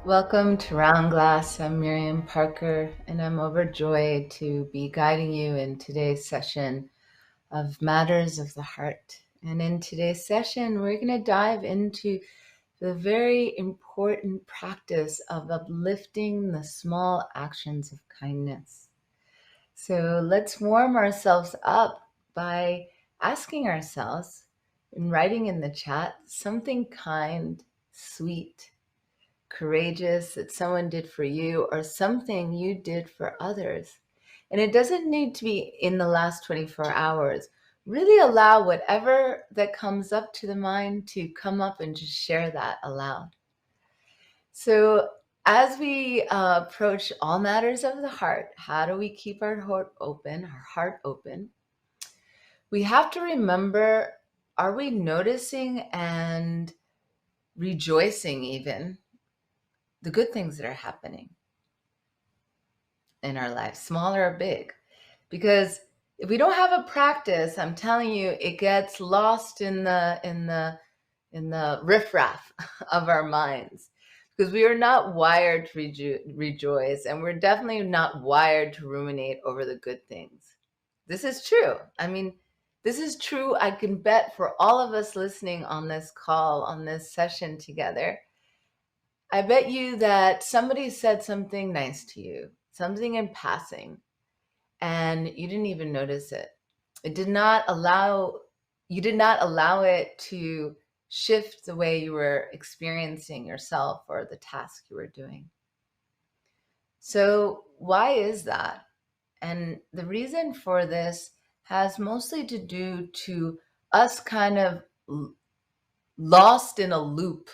Welcome to Round Glass. I'm Miriam Parker, and I'm overjoyed to be guiding you in today's session of Matters of the Heart. And in today's session, we're going to dive into the very important practice of uplifting the small actions of kindness. So let's warm ourselves up by asking ourselves and writing in the chat something kind, sweet, courageous that someone did for you or something you did for others. And it doesn't need to be in the last 24 hours. Really allow whatever that comes up to the mind to come up and just share that aloud. So as we approach all matters of the heart, how do we keep our heart open? We have to remember, are we noticing and rejoicing even the good things that are happening in our life, small or big? Because if we don't have a practice, I'm telling you, it gets lost in the riffraff of our minds, because we are not wired to rejoice, and we're definitely not wired to ruminate over the good things. This is true. I mean, this is true. I can bet for all of us listening on this call, on this session together, I bet you that somebody said something nice to you, something in passing, and you didn't even notice it. You did not allow it to shift the way you were experiencing yourself or the task you were doing. So why is that? And the reason for this has mostly to do to us kind of lost in a loop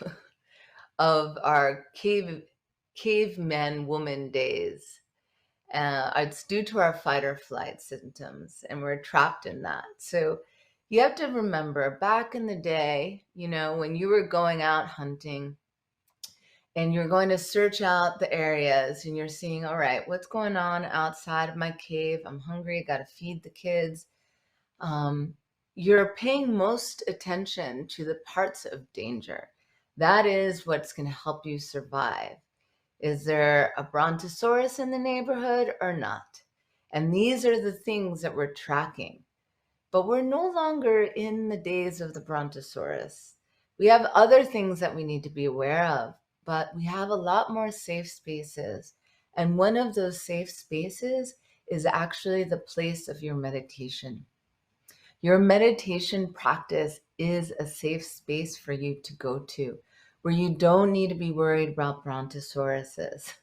of our caveman woman days. It's due to our fight or flight symptoms, and we're trapped in that. So you have to remember, back in the day, when you were going out hunting and you're going to search out the areas and you're seeing, all right, what's going on outside of my cave? I'm hungry, got to feed the kids. You're paying most attention to the parts of danger. That is what's going to help you survive. Is there a brontosaurus in the neighborhood or not? And these are the things that we're tracking. But we're no longer in the days of the brontosaurus. We have other things that we need to be aware of, but we have a lot more safe spaces. And one of those safe spaces is actually the place of your meditation. Your meditation practice is a safe space for you to go to, where you don't need to be worried about brontosauruses.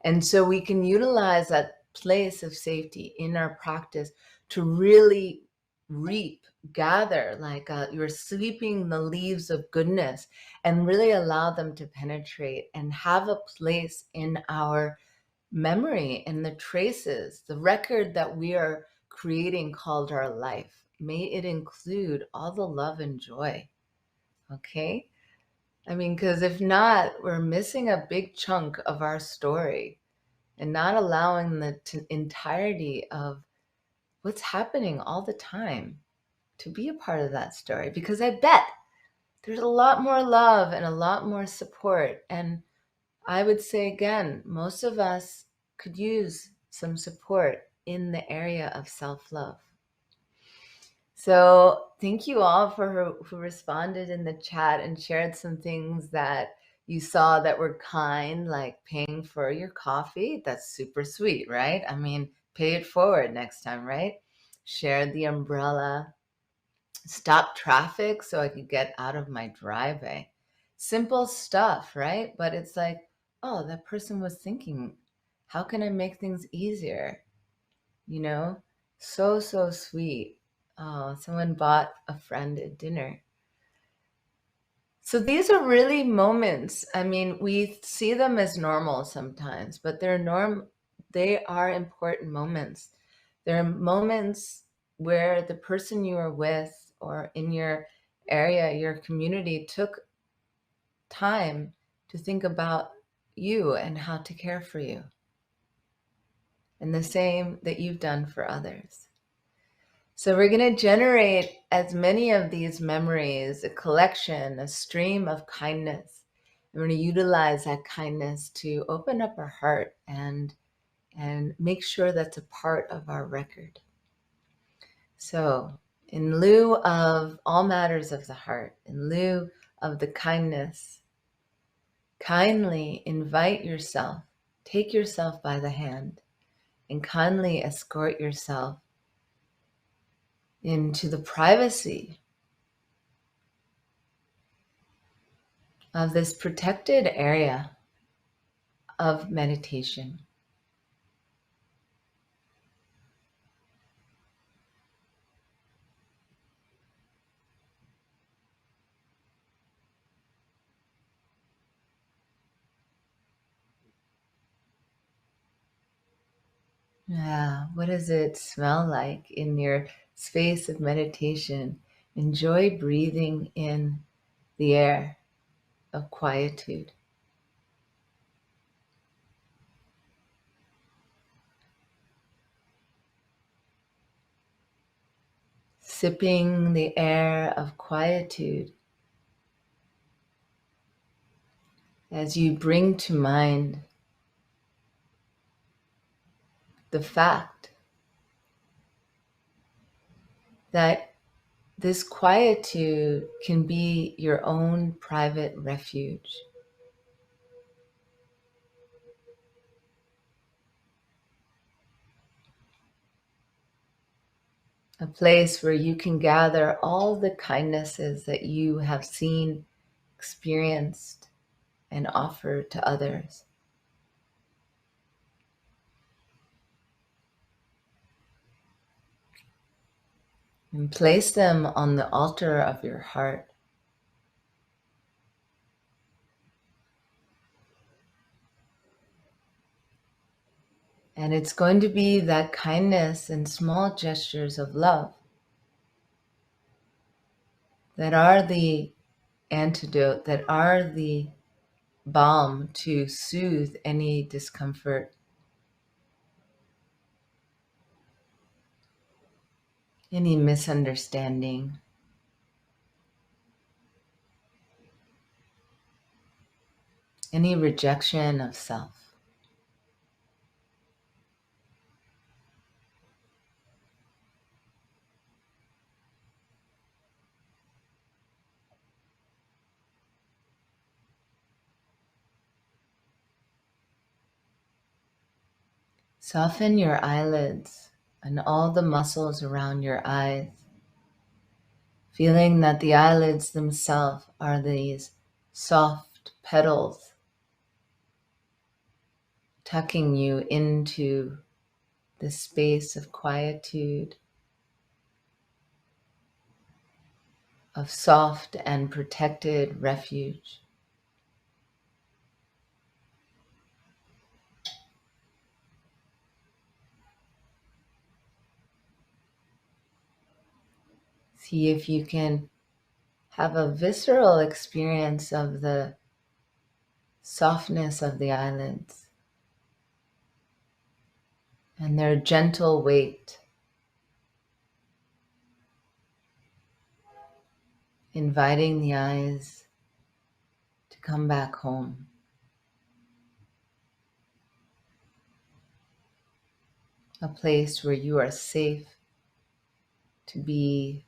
And so we can utilize that place of safety in our practice to really gather, like you're sweeping the leaves of goodness, and really allow them to penetrate and have a place in our memory and the traces, the record that we are creating called our life. May it include all the love and joy. Okay? I mean, because if not, we're missing a big chunk of our story and not allowing the entirety of what's happening all the time to be a part of that story. Because I bet there's a lot more love and a lot more support. And I would say, again, most of us could use some support in the area of self-love. So thank you all who responded in the chat and shared some things that you saw that were kind, like paying for your coffee. That's super sweet, right? I mean, pay it forward next time, right? Shared the umbrella, stop traffic so I could get out of my driveway. Simple stuff, right? But it's like, oh, that person was thinking, how can I make things easier? So sweet. Oh, someone bought a friend a dinner. So these are really moments. I mean, we see them as normal sometimes, but they are important moments. They're moments where the person you are with or in your area, your community, took time to think about you and how to care for you. And the same that you've done for others. So we're going to generate as many of these memories, a collection, a stream of kindness. we're going to utilize that kindness to open up our heart and make sure that's a part of our record. So, in lieu of all matters of the heart, in lieu of the kindness, kindly invite yourself, take yourself by the hand, and kindly escort yourself into the privacy of this protected area of meditation. Yeah, what does it smell like in your space of meditation? Enjoy breathing in the air of quietude. Sipping the air of quietude as you bring to mind the fact that this quietude can be your own private refuge. A place where you can gather all the kindnesses that you have seen, experienced, and offered to others. And place them on the altar of your heart. And it's going to be that kindness and small gestures of love that are the antidote, that are the balm to soothe any discomfort, any misunderstanding, any rejection of self. Soften your eyelids and all the muscles around your eyes, feeling that the eyelids themselves are these soft petals tucking you into the space of quietude, of soft and protected refuge. See if you can have a visceral experience of the softness of the eyelids and their gentle weight, inviting the eyes to come back home. A place where you are safe to be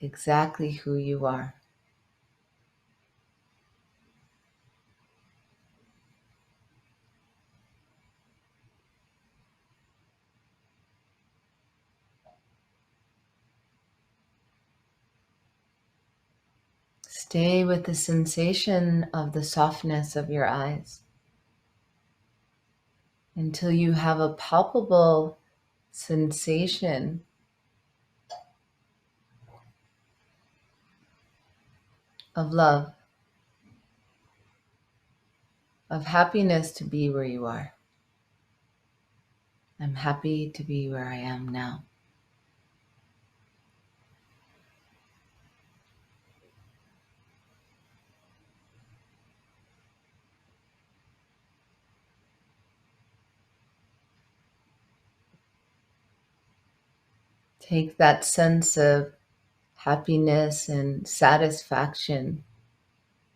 exactly who you are. Stay with the sensation of the softness of your eyes until you have a palpable sensation of love, of happiness to be where you are. I'm happy to be where I am now. Take that sense of happiness and satisfaction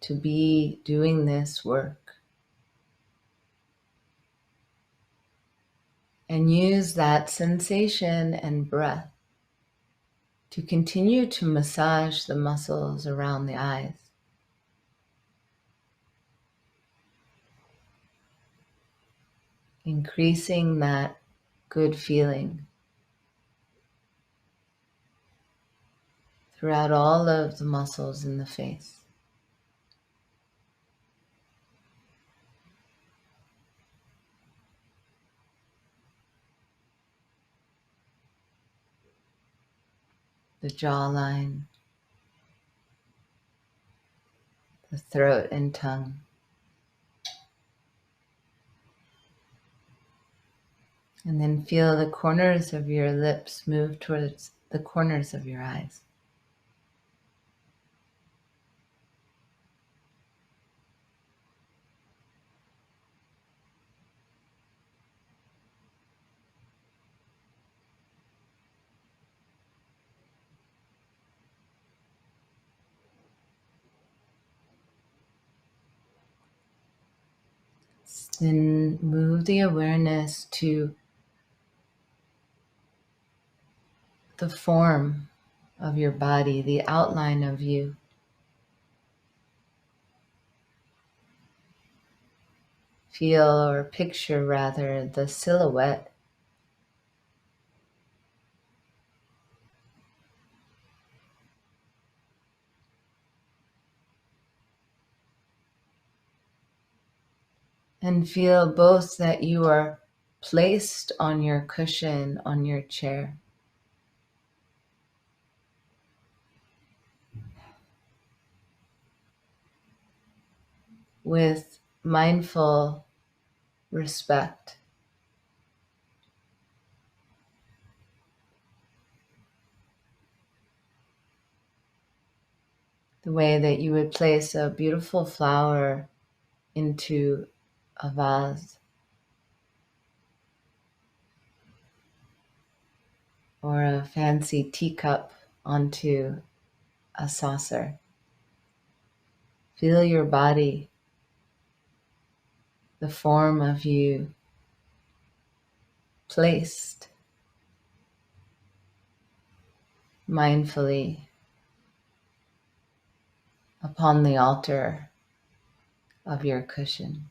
to be doing this work. And use that sensation and breath to continue to massage the muscles around the eyes. Increasing that good feeling throughout all of the muscles in the face. The jawline, the throat and tongue. And then feel the corners of your lips move towards the corners of your eyes. Then move the awareness to the form of your body, the outline of you. Feel or picture rather the silhouette and feel both that you are placed on your cushion, on your chair, with mindful respect. The way that you would place a beautiful flower into a vase or a fancy teacup onto a saucer. Feel your body, the form of you placed mindfully upon the altar of your cushion.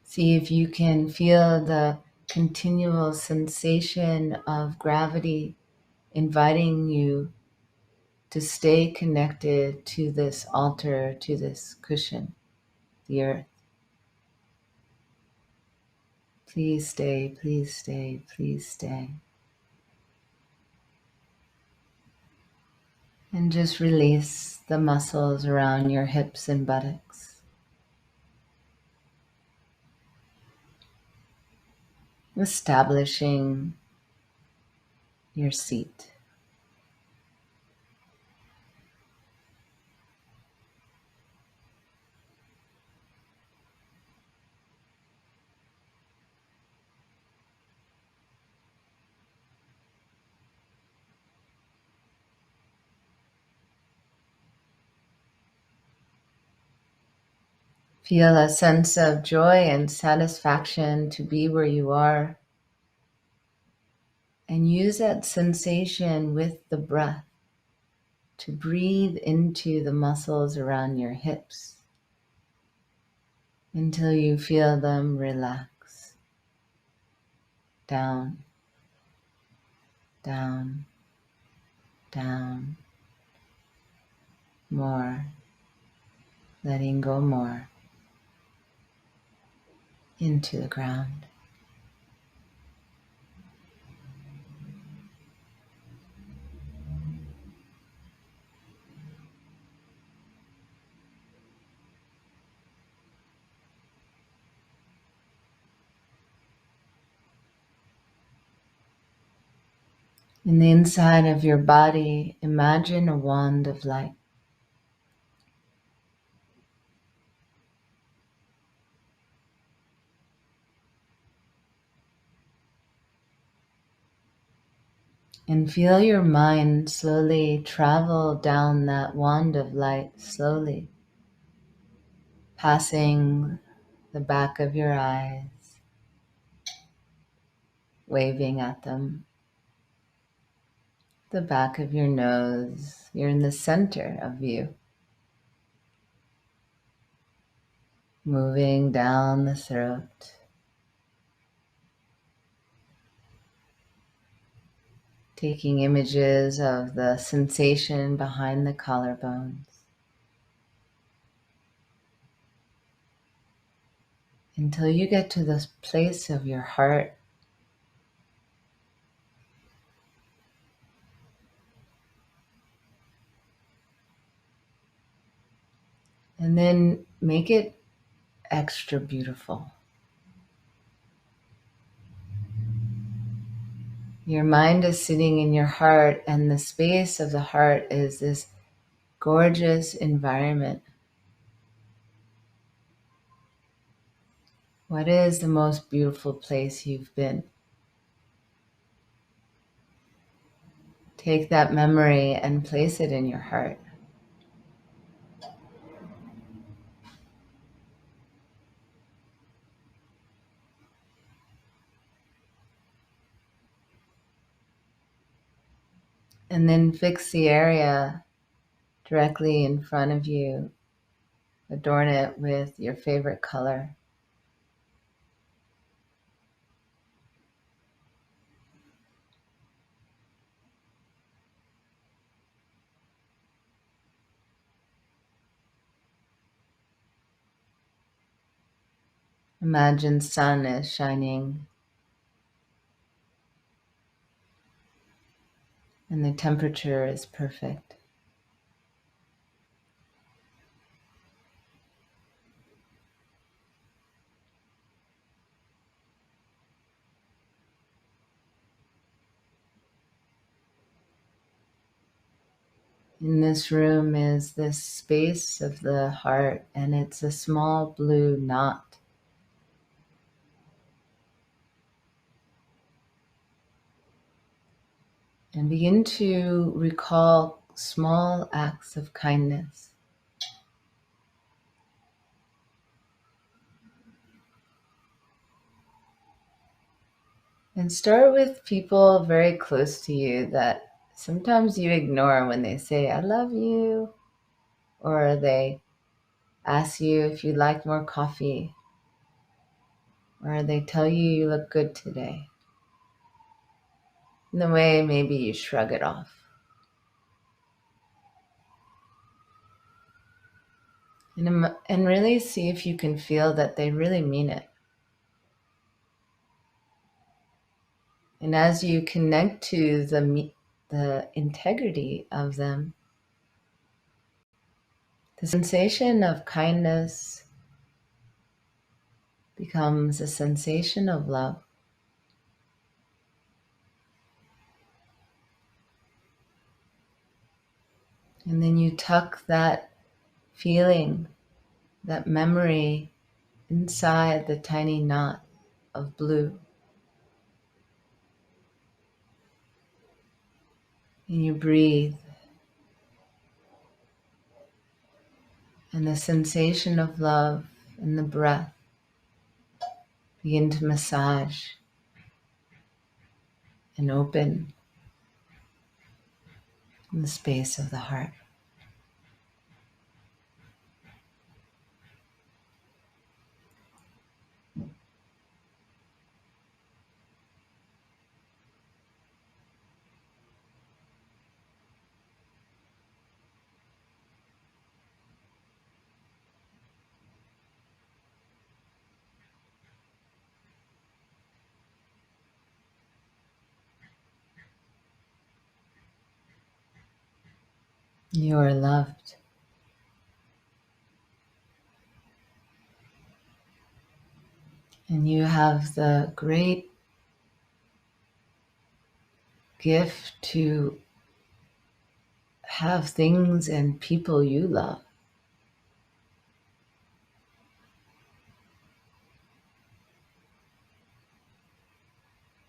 See if you can feel the continual sensation of gravity inviting you to stay connected to this altar, to this cushion, the earth. Please stay, please stay, please stay. And just release the muscles around your hips and buttocks. Establishing your seat. Feel a sense of joy and satisfaction to be where you are. And use that sensation with the breath to breathe into the muscles around your hips until you feel them relax. Down, down, down. More. Letting go more. Into the ground. In the inside of your body, imagine a wand of light. And feel your mind slowly travel down that wand of light, slowly, passing the back of your eyes, waving at them, the back of your nose. You're in the center of you, moving down the throat, taking images of the sensation behind the collarbones, until you get to this place of your heart. And then make it extra beautiful. Your mind is sitting in your heart, and the space of the heart is this gorgeous environment. What is the most beautiful place you've been? Take that memory and place it in your heart. And then fix the area directly in front of you. Adorn it with your favorite color. Imagine sun is shining and the temperature is perfect. In this room is this space of the heart, and it's a small blue knot. And begin to recall small acts of kindness. And start with people very close to you that sometimes you ignore when they say, I love you, or they ask you if you'd like more coffee, or they tell you you look good today. In the way, maybe you shrug it off. And really see if you can feel that they really mean it. And as you connect to the integrity of them, the sensation of kindness becomes a sensation of love. And then you tuck that feeling, that memory inside the tiny knot of blue. And you breathe. And the sensation of love and the breath begin to massage and open in the space of the heart. You are loved. And you have the great gift to have things and people you love.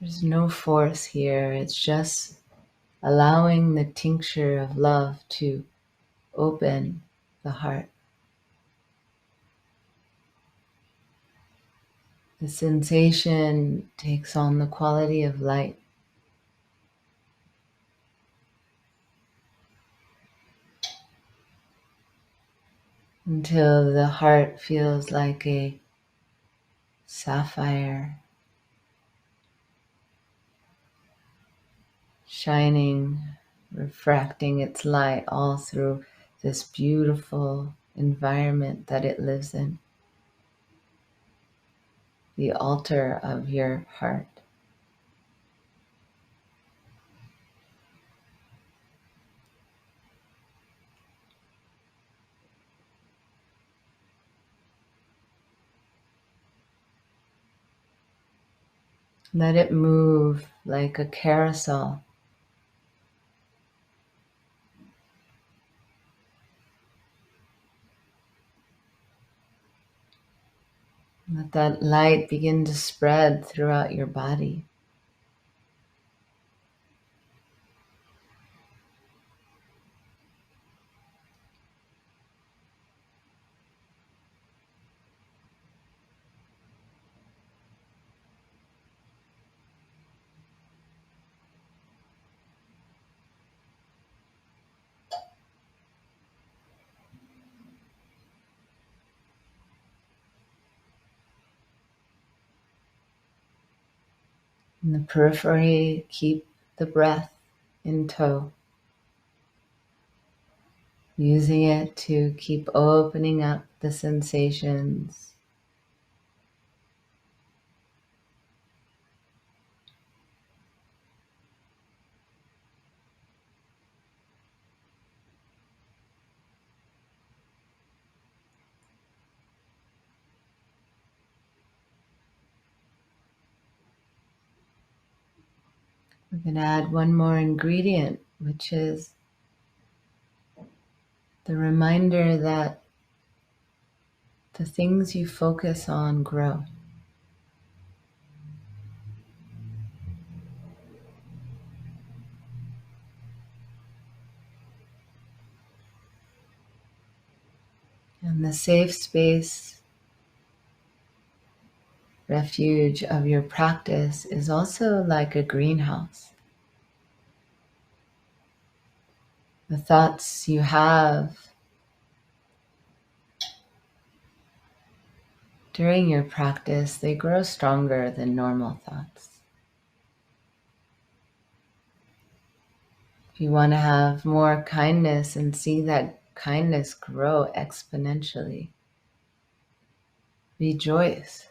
There's no force here. It's just allowing the tincture of love to open the heart. The sensation takes on the quality of light. Until the heart feels like a sapphire shining, refracting its light all through this beautiful environment that it lives in. The altar of your heart. Let it move like a carousel. Let that light begin to spread throughout your body. In the periphery, keep the breath in tow, using it to keep opening up the sensations. We're going to add one more ingredient, which is the reminder that the things you focus on grow. And the safe space, refuge of your practice is also like a greenhouse. The thoughts you have during your practice, they grow stronger than normal thoughts. If you want to have more kindness and see that kindness grow exponentially, rejoice.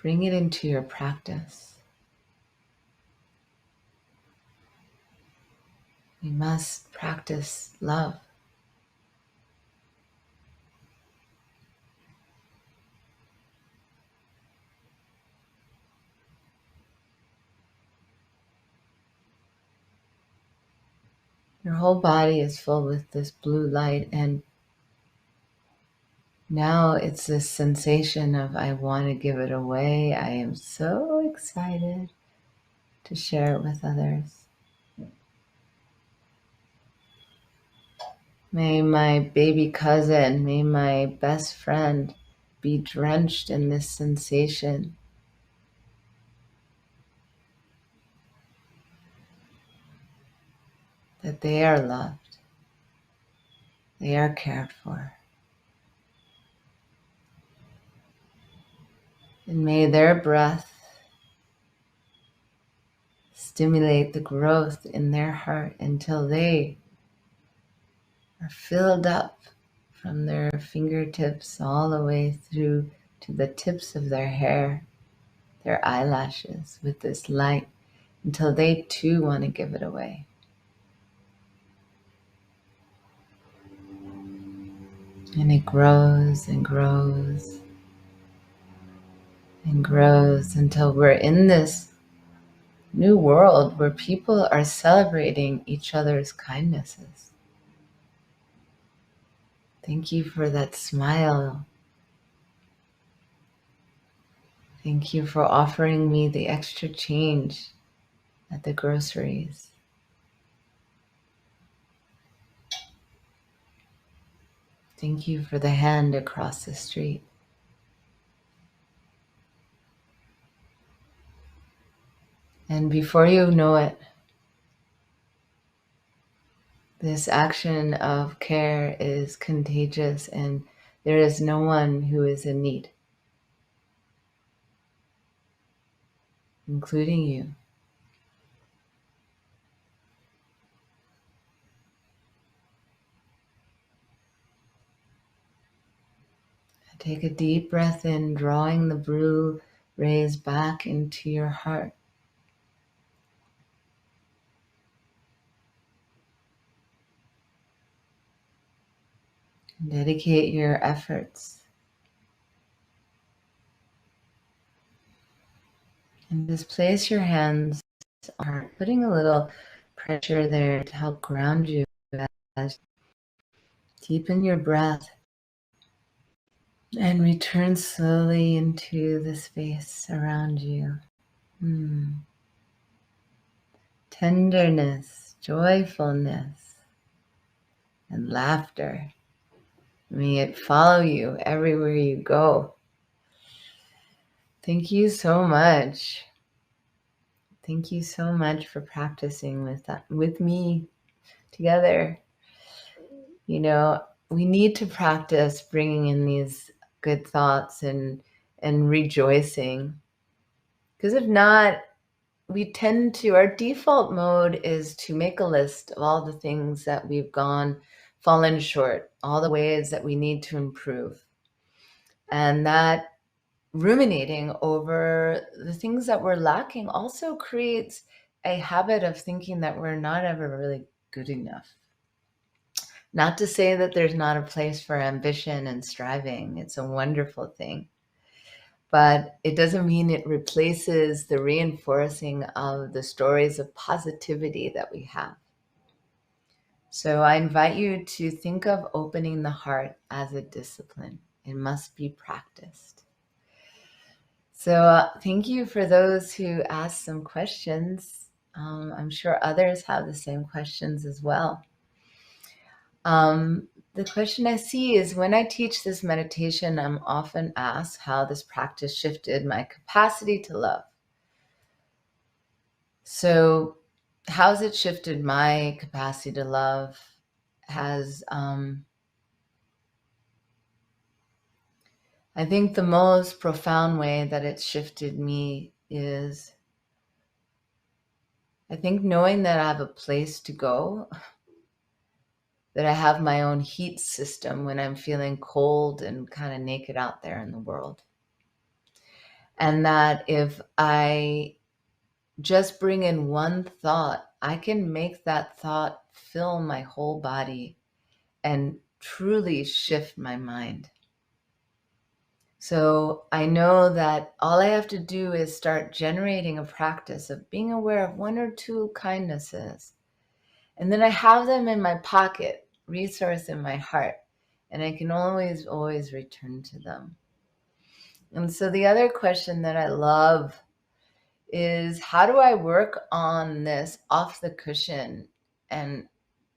Bring it into your practice. We must practice love. Your whole body is full with this blue light, and now it's this sensation of, I want to give it away. I am so excited to share it with others. May my baby cousin, may my best friend be drenched in this sensation. That they are loved. They are cared for. And may their breath stimulate the growth in their heart until they are filled up from their fingertips all the way through to the tips of their hair, their eyelashes, with this light, until they too want to give it away. And it grows and grows and grows until we're in this new world where people are celebrating each other's kindnesses. Thank you for that smile. Thank you for offering me the extra change at the groceries. Thank you for the hand across the street. And before you know it, this action of care is contagious and there is no one who is in need, including you. Take a deep breath in, drawing the blue rays back into your heart. Dedicate your efforts. And just place your hands on your heart, putting a little pressure there to help ground you as deepen your breath and return slowly into the space around you. Tenderness, joyfulness, and laughter. May it follow you everywhere you go. Thank you so much. Thank you so much for practicing with me together. You know, we need to practice bringing in these good thoughts and rejoicing. Because if not, we tend to, our default mode is to make a list of all the things that we've fallen short, all the ways that we need to improve. And that ruminating over the things that we're lacking also creates a habit of thinking that we're not ever really good enough. Not to say that there's not a place for ambition and striving. It's a wonderful thing. But it doesn't mean it replaces the reinforcing of the stories of positivity that we have. So I invite you to think of opening the heart as a discipline. It must be practiced. So thank you for those who asked some questions. I'm sure others have the same questions as well. The question I see is, when I teach this meditation, I'm often asked how this practice shifted my capacity to love. So how's it shifted my capacity to love? I think the most profound way that it's shifted me is, I think, knowing that I have a place to go, that I have my own heat system when I'm feeling cold and kind of naked out there in the world. And that if I just bring in one thought, I can make that thought fill my whole body and truly shift my mind. So I know that all I have to do is start generating a practice of being aware of one or two kindnesses. And then I have them in my pocket, resource in my heart, and I can always return to them. And so the other question that I love is, how do I work on this off the cushion? And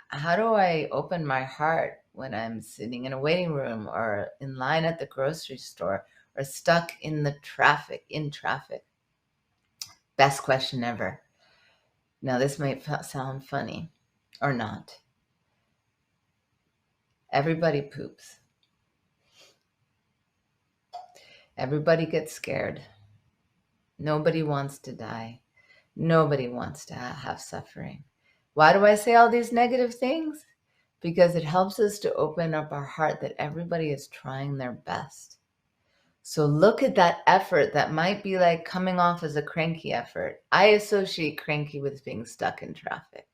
how do I open my heart when I'm sitting in a waiting room or in line at the grocery store or stuck in traffic? Best question ever. Now, this might sound funny or not. Everybody poops. Everybody gets scared. Nobody wants to die. Nobody wants to have suffering. Why do I say all these negative things? Because it helps us to open up our heart that everybody is trying their best. So look at that effort that might be like coming off as a cranky effort. I associate cranky with being stuck in traffic.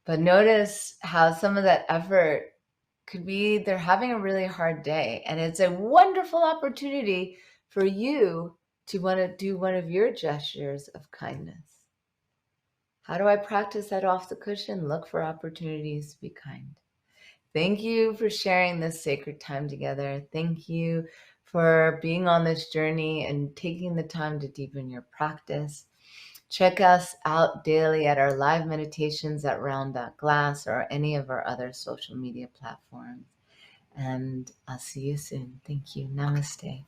But notice how some of that effort could be they're having a really hard day. And it's a wonderful opportunity for you Do you want to do one of your gestures of kindness? How do I practice that off the cushion? Look for opportunities to be kind. Thank you for sharing this sacred time together. Thank you for being on this journey and taking the time to deepen your practice. Check us out daily at our live meditations at Round.Glass or any of our other social media platforms. And I'll see you soon. Thank you. Namaste.